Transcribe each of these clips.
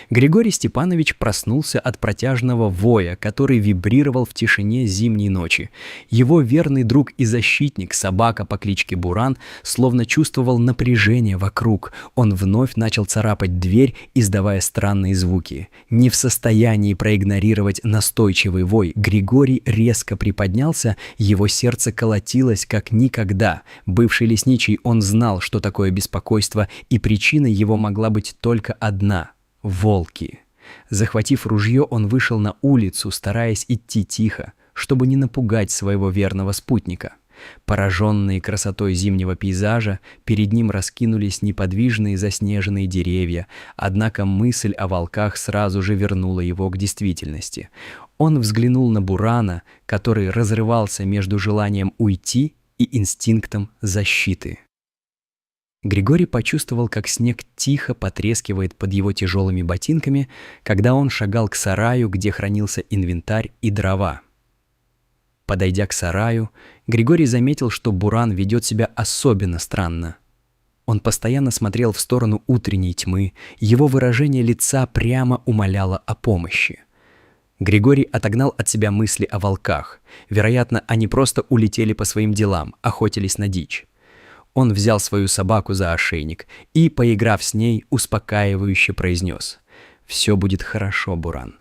Григорий Степанович проснулся от протяжного воя, который вибрировал в тишине зимней ночи. Его верный друг и защитник, собака по кличке Буран, словно чувствовал напряжение вокруг. Он вновь начал царапать дверь, издавая странные звуки. Не в состоянии проигнорировать настойчивый вой, Григорий резко приподнялся, его сердце колотилось как никогда. Бывший лесничий, он знал, что такое беспокойство, и причиной его могла быть только одна — волки. Захватив ружье, он вышел на улицу, стараясь идти тихо, чтобы не напугать своего верного спутника. Пораженные красотой зимнего пейзажа, перед ним раскинулись неподвижные заснеженные деревья, однако мысль о волках сразу же вернула его к действительности. Он взглянул на Бурана, который разрывался между желанием уйти и инстинктом защиты. Григорий почувствовал, как снег тихо потрескивает под его тяжелыми ботинками, когда он шагал к сараю, где хранился инвентарь и дрова. Подойдя к сараю, Григорий заметил, что Буран ведет себя особенно странно. Он постоянно смотрел в сторону утренней тьмы, его выражение лица прямо умоляло о помощи. Григорий отогнал от себя мысли о волках. Вероятно, они просто улетели по своим делам, охотились на дичь. Он взял свою собаку за ошейник и, поиграв с ней, успокаивающе произнес: «Все будет хорошо, Буран».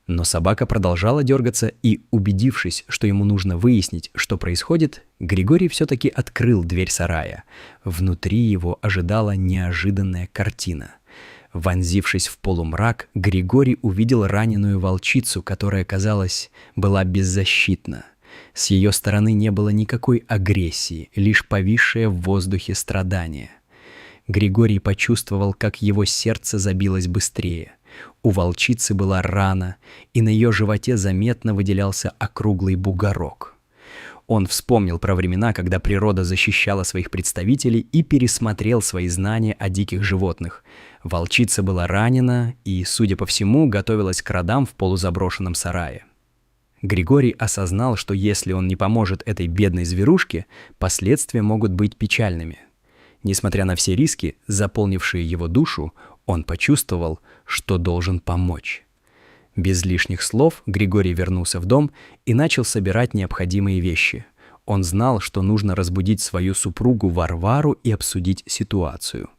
Но собака продолжала дергаться, и, убедившись, что ему нужно выяснить, что происходит, Григорий все-таки открыл дверь сарая. Внутри его ожидала неожиданная картина. Вонзившись в полумрак, Григорий увидел раненую волчицу, которая, казалось, была беззащитна. С ее стороны не было никакой агрессии, лишь повисшее в воздухе страдание. Григорий почувствовал, как его сердце забилось быстрее. У волчицы была рана, и на ее животе заметно выделялся округлый бугорок. Он вспомнил про времена, когда природа защищала своих представителей, и пересмотрел свои знания о диких животных. Волчица была ранена и, судя по всему, готовилась к родам в полузаброшенном сарае. Григорий осознал, что если он не поможет этой бедной зверушке, последствия могут быть печальными. Несмотря на все риски, заполнившие его душу, он почувствовал, что должен помочь. Без лишних слов Григорий вернулся в дом и начал собирать необходимые вещи. Он знал, что нужно разбудить свою супругу Варвару и обсудить ситуацию.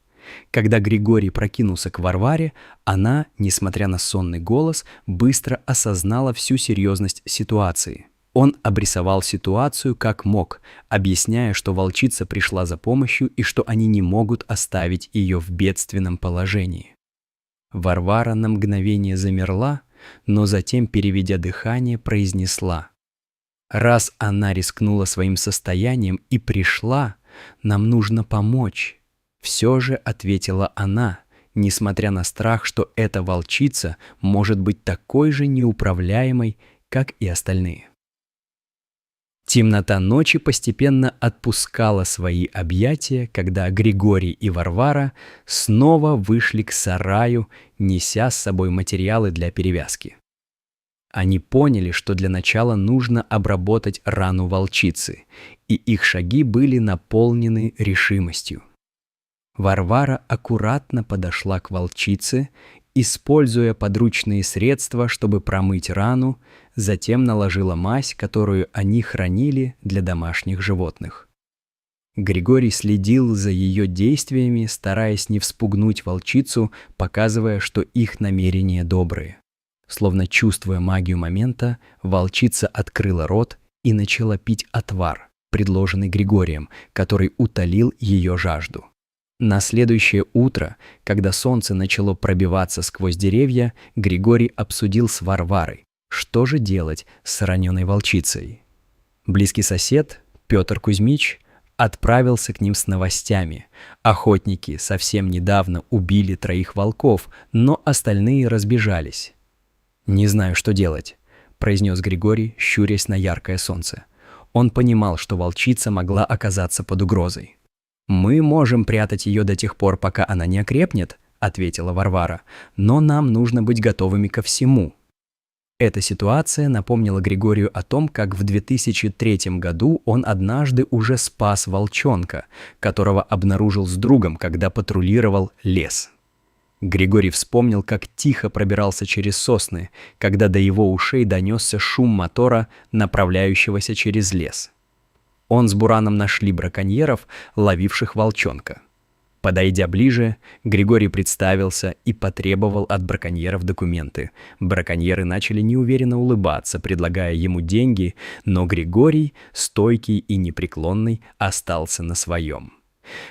Когда Григорий прокинулся к Варваре, она, несмотря на сонный голос, быстро осознала всю серьезность ситуации. Он обрисовал ситуацию как мог, объясняя, что волчица пришла за помощью и что они не могут оставить ее в бедственном положении. Варвара на мгновение замерла, но затем, переведя дыхание, произнесла: «Раз она рискнула своим состоянием и пришла, нам нужно помочь». Все же ответила она, несмотря на страх, что эта волчица может быть такой же неуправляемой, как и остальные. Темнота ночи постепенно отпускала свои объятия, когда Григорий и Варвара снова вышли к сараю, неся с собой материалы для перевязки. Они поняли, что для начала нужно обработать рану волчицы, и их шаги были наполнены решимостью. Варвара аккуратно подошла к волчице, используя подручные средства, чтобы промыть рану, затем наложила мазь, которую они хранили для домашних животных. Григорий следил за ее действиями, стараясь не вспугнуть волчицу, показывая, что их намерения добрые. Словно чувствуя магию момента, волчица открыла рот и начала пить отвар, предложенный Григорием, который утолил ее жажду. На следующее утро, когда солнце начало пробиваться сквозь деревья, Григорий обсудил с Варварой, что же делать с раненой волчицей. Близкий сосед, Петр Кузьмич, отправился к ним с новостями. Охотники совсем недавно убили 3 волков, но остальные разбежались. «Не знаю, что делать», — произнес Григорий, щурясь на яркое солнце. Он понимал, что волчица могла оказаться под угрозой. «Мы можем прятать ее до тех пор, пока она не окрепнет», — ответила Варвара, «но нам нужно быть готовыми ко всему». Эта ситуация напомнила Григорию о том, как в 2003 году он однажды уже спас волчонка, которого обнаружил с другом, когда патрулировал лес. Григорий вспомнил, как тихо пробирался через сосны, когда до его ушей донесся шум мотора, направляющегося через лес. Он с Бураном нашли браконьеров, ловивших волчонка. Подойдя ближе, Григорий представился и потребовал от браконьеров документы. Браконьеры начали неуверенно улыбаться, предлагая ему деньги, но Григорий, стойкий и непреклонный, остался на своем.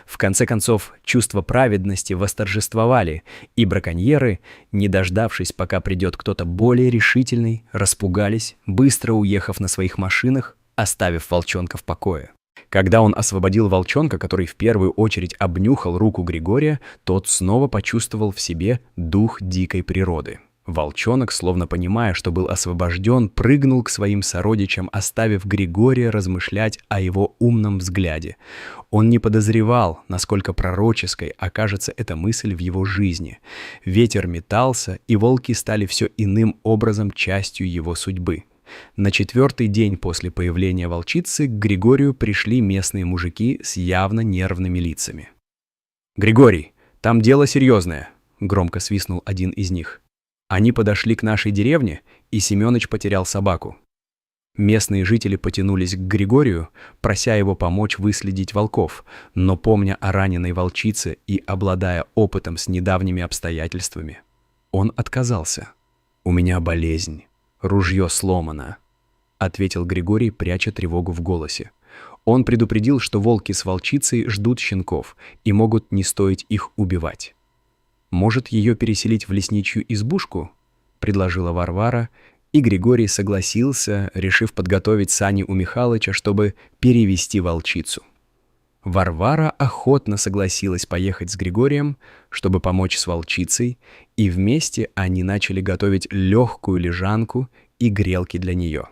В конце концов, чувства праведности восторжествовали, и браконьеры, не дождавшись, пока придет кто-то более решительный, распугались, быстро уехав на своих машинах, оставив волчонка в покое. Когда он освободил волчонка, который в первую очередь обнюхал руку Григория, тот снова почувствовал в себе дух дикой природы. Волчонок, словно понимая, что был освобожден, прыгнул к своим сородичам, оставив Григория размышлять о его умном взгляде. Он не подозревал, насколько пророческой окажется эта мысль в его жизни. Ветер метался, и волки стали все иным образом частью его судьбы. На 4-й день после появления волчицы к Григорию пришли местные мужики с явно нервными лицами. «Григорий, там дело серьезное», — громко свистнул один из них. «Они подошли к нашей деревне, и Семёныч потерял собаку». Местные жители потянулись к Григорию, прося его помочь выследить волков, но, помня о раненой волчице и обладая опытом с недавними обстоятельствами, он отказался. «У меня болезнь. Ружье сломано», — ответил Григорий, пряча тревогу в голосе. Он предупредил, что волки с волчицей ждут щенков и могут не стоить их убивать. «Может, ее переселить в лесничью избушку?» — предложила Варвара, и Григорий согласился, решив подготовить сани у Михалыча, чтобы перевести волчицу. Варвара охотно согласилась поехать с Григорием, чтобы помочь с волчицей, и вместе они начали готовить легкую лежанку и грелки для нее.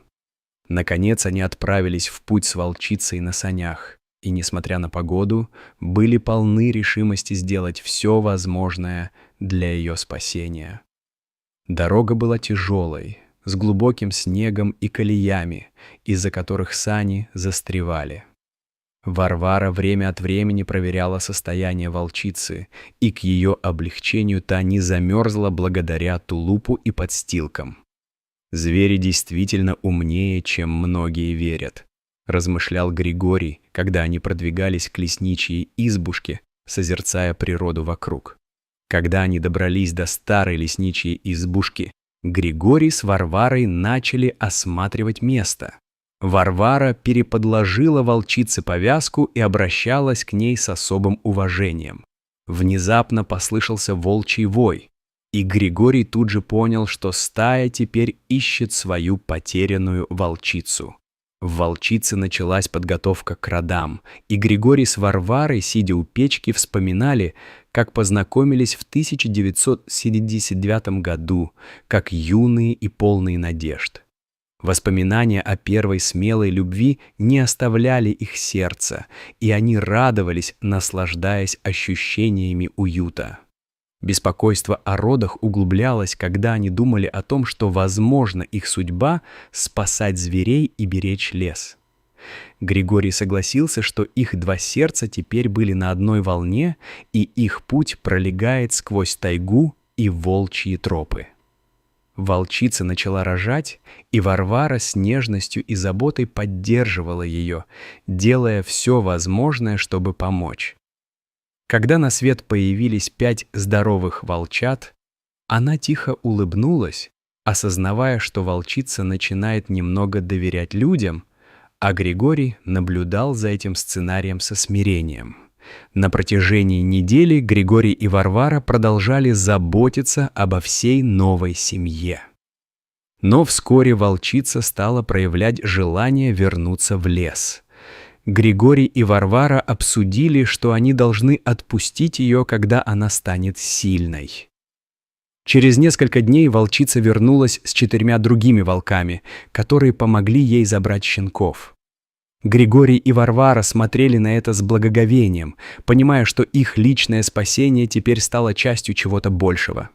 Наконец они отправились в путь с волчицей на санях, и, несмотря на погоду, были полны решимости сделать все возможное для ее спасения. Дорога была тяжелой, с глубоким снегом и колеями, из-за которых сани застревали. Варвара время от времени проверяла состояние волчицы, и к ее облегчению та не замерзла благодаря тулупу и подстилкам. «Звери действительно умнее, чем многие верят», — размышлял Григорий, когда они продвигались к лесничьей избушке, созерцая природу вокруг. Когда они добрались до старой лесничьей избушки, Григорий с Варварой начали осматривать место. Варвара переподложила волчице повязку и обращалась к ней с особым уважением. Внезапно послышался волчий вой, и Григорий тут же понял, что стая теперь ищет свою потерянную волчицу. В волчице началась подготовка к родам, и Григорий с Варварой, сидя у печки, вспоминали, как познакомились в 1979 году, как юные и полные надежд. Воспоминания о первой смелой любви не оставляли их сердца, и они радовались, наслаждаясь ощущениями уюта. Беспокойство о родах углублялось, когда они думали о том, что, возможно, их судьба — спасать зверей и беречь лес. Григорий согласился, что их два сердца теперь были на одной волне, и их путь пролегает сквозь тайгу и волчьи тропы. Волчица начала рожать, и Варвара с нежностью и заботой поддерживала ее, делая все возможное, чтобы помочь. Когда на свет появились 5 здоровых волчат, она тихо улыбнулась, осознавая, что волчица начинает немного доверять людям, а Григорий наблюдал за этим сценарием со смирением. На протяжении недели Григорий и Варвара продолжали заботиться обо всей новой семье. Но вскоре волчица стала проявлять желание вернуться в лес. Григорий и Варвара обсудили, что они должны отпустить ее, когда она станет сильной. Через несколько дней волчица вернулась с 4 другими волками, которые помогли ей забрать щенков. Григорий и Варвара смотрели на это с благоговением, понимая, что их личное спасение теперь стало частью чего-то большего.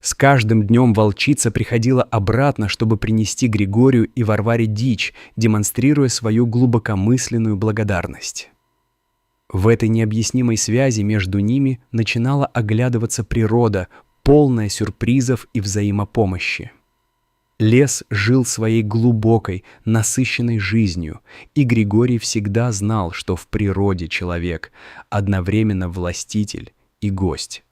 С каждым днем волчица приходила обратно, чтобы принести Григорию и Варваре дичь, демонстрируя свою глубокомысленную благодарность. В этой необъяснимой связи между ними начинала оглядываться природа, полная сюрпризов и взаимопомощи. Лес жил своей глубокой, насыщенной жизнью, и Григорий всегда знал, что в природе человек одновременно властитель и гость.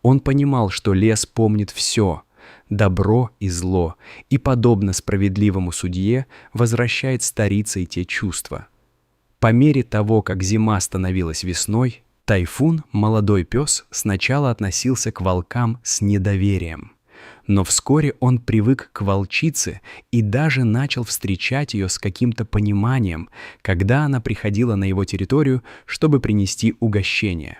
Он понимал, что лес помнит все, добро и зло, и, подобно справедливому судье, возвращает старицей те чувства. По мере того, как зима становилась весной, Тайфун, молодой пес, сначала относился к волкам с недоверием. Но вскоре он привык к волчице и даже начал встречать ее с каким-то пониманием, когда она приходила на его территорию, чтобы принести угощение.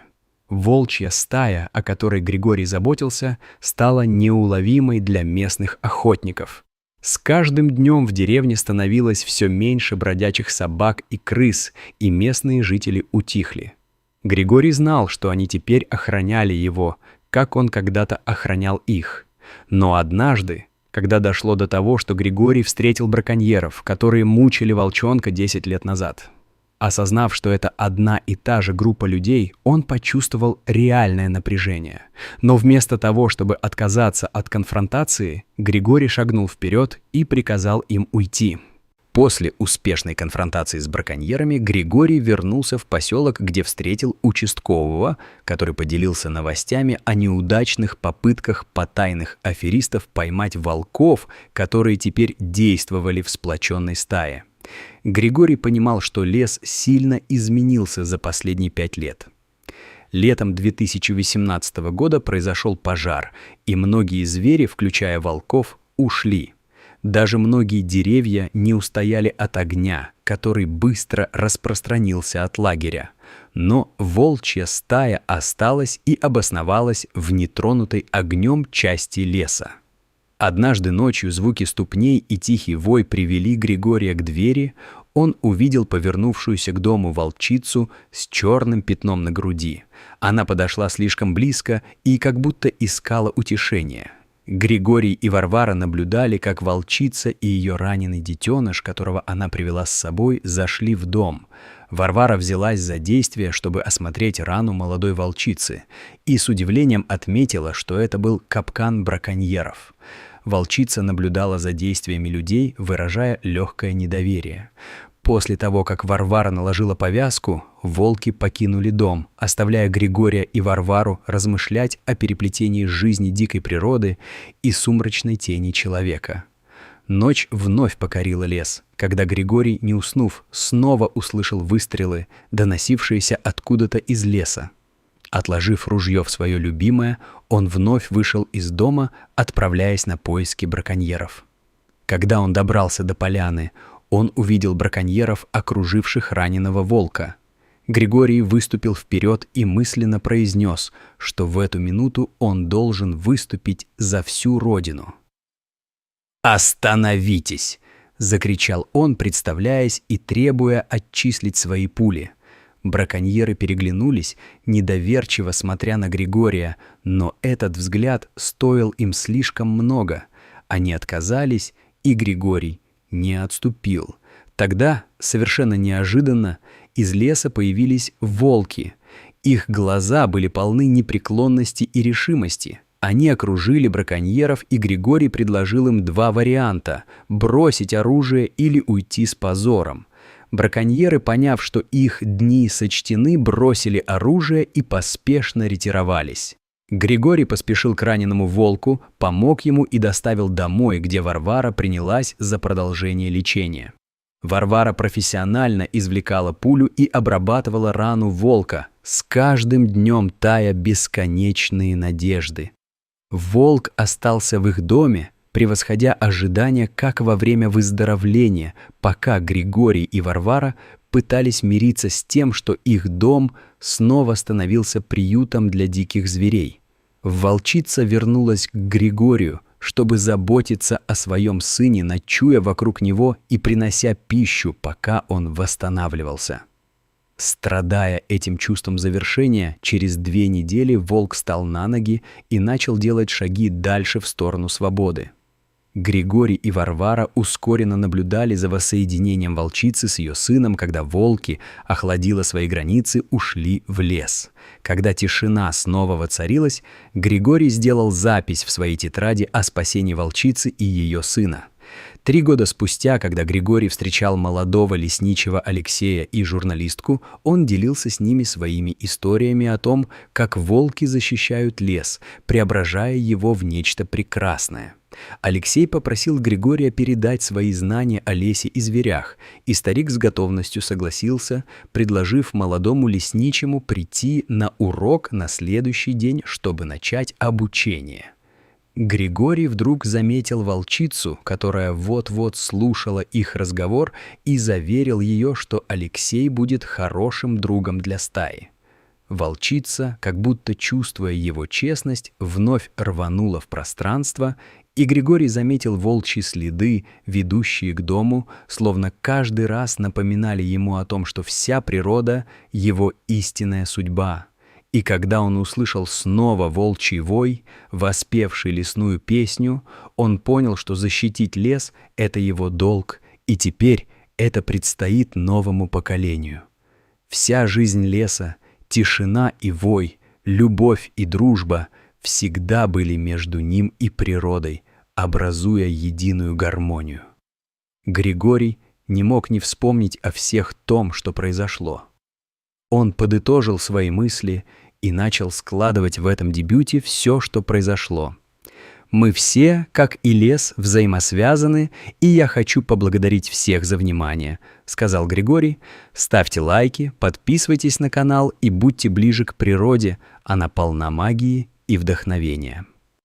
Волчья стая, о которой Григорий заботился, стала неуловимой для местных охотников. С каждым днем в деревне становилось все меньше бродячих собак и крыс, и местные жители утихли. Григорий знал, что они теперь охраняли его, как он когда-то охранял их. Но однажды, когда дошло до того, что Григорий встретил браконьеров, которые мучили волчонка 10 лет назад, осознав, что это одна и та же группа людей, он почувствовал реальное напряжение. Но вместо того, чтобы отказаться от конфронтации, Григорий шагнул вперед и приказал им уйти. После успешной конфронтации с браконьерами Григорий вернулся в поселок, где встретил участкового, который поделился новостями о неудачных попытках потайных аферистов поймать волков, которые теперь действовали в сплоченной стае. Григорий понимал, что лес сильно изменился за последние 5 лет. Летом 2018 года произошел пожар, и многие звери, включая волков, ушли. Даже многие деревья не устояли от огня, который быстро распространился от лагеря. Но волчья стая осталась и обосновалась в нетронутой огнем части леса. Однажды ночью звуки ступней и тихий вой привели Григория к двери. Он увидел повернувшуюся к дому волчицу с черным пятном на груди. Она подошла слишком близко и как будто искала утешения. Григорий и Варвара наблюдали, как волчица и ее раненый детеныш, которого она привела с собой, зашли в дом. Варвара взялась за действие, чтобы осмотреть рану молодой волчицы, и с удивлением отметила, что это был капкан браконьеров. Волчица наблюдала за действиями людей, выражая легкое недоверие. После того, как Варвара наложила повязку, волки покинули дом, оставляя Григория и Варвару размышлять о переплетении жизни дикой природы и сумрачной тени человека. Ночь вновь покорила лес, когда Григорий, не уснув, снова услышал выстрелы, доносившиеся откуда-то из леса. Отложив ружье в свое любимое, он вновь вышел из дома, отправляясь на поиски браконьеров. Когда он добрался до поляны, он увидел браконьеров, окруживших раненого волка. Григорий выступил вперед и мысленно произнес, что в эту минуту он должен выступить за всю родину. «Остановитесь!» — закричал он, представляясь и требуя отчислить свои пули. Браконьеры переглянулись, недоверчиво смотря на Григория, но этот взгляд стоил им слишком много. Они отказались, и Григорий не отступил. Тогда, совершенно неожиданно, из леса появились волки. Их глаза были полны непреклонности и решимости. Они окружили браконьеров, и Григорий предложил им 2 варианта – бросить оружие или уйти с позором. Браконьеры, поняв, что их дни сочтены, бросили оружие и поспешно ретировались. Григорий поспешил к раненому волку, помог ему и доставил домой, где Варвара принялась за продолжение лечения. Варвара профессионально извлекала пулю и обрабатывала рану волка, с каждым днем тая бесконечные надежды. Волк остался в их доме, превосходя ожидания как во время выздоровления, пока Григорий и Варвара пытались мириться с тем, что их дом снова становился приютом для диких зверей. Волчица вернулась к Григорию, чтобы заботиться о своем сыне, ночуя вокруг него и принося пищу, пока он восстанавливался. Страдая этим чувством завершения, через 2 недели волк встал на ноги и начал делать шаги дальше в сторону свободы. Григорий и Варвара ускоренно наблюдали за воссоединением волчицы с ее сыном, когда волки, охладила свои границы, ушли в лес. Когда тишина снова воцарилась, Григорий сделал запись в своей тетради о спасении волчицы и ее сына. 3 года спустя, когда Григорий встречал молодого лесничего Алексея и журналистку, он делился с ними своими историями о том, как волки защищают лес, преображая его в нечто прекрасное. Алексей попросил Григория передать свои знания о лесе и зверях, и старик с готовностью согласился, предложив молодому лесничему прийти на урок на следующий день, чтобы начать обучение. Григорий вдруг заметил волчицу, которая вот-вот слушала их разговор, и заверил ее, что Алексей будет хорошим другом для стаи. Волчица, как будто чувствуя его честность, вновь рванула в пространство, и Григорий заметил волчьи следы, ведущие к дому, словно каждый раз напоминали ему о том, что вся природа — его истинная судьба. И когда он услышал снова волчий вой, воспевший лесную песню, он понял, что защитить лес — это его долг, и теперь это предстоит новому поколению. Вся жизнь леса, тишина и вой, любовь и дружба всегда были между ним и природой, образуя единую гармонию. Григорий не мог не вспомнить о всех том, что произошло. Он подытожил свои мысли и начал складывать в этом дебюте все, что произошло. Мы все, как и лес, взаимосвязаны, и я хочу поблагодарить всех за внимание, сказал Григорий. Ставьте лайки, подписывайтесь на канал и будьте ближе к природе, она полна магии и вдохновения.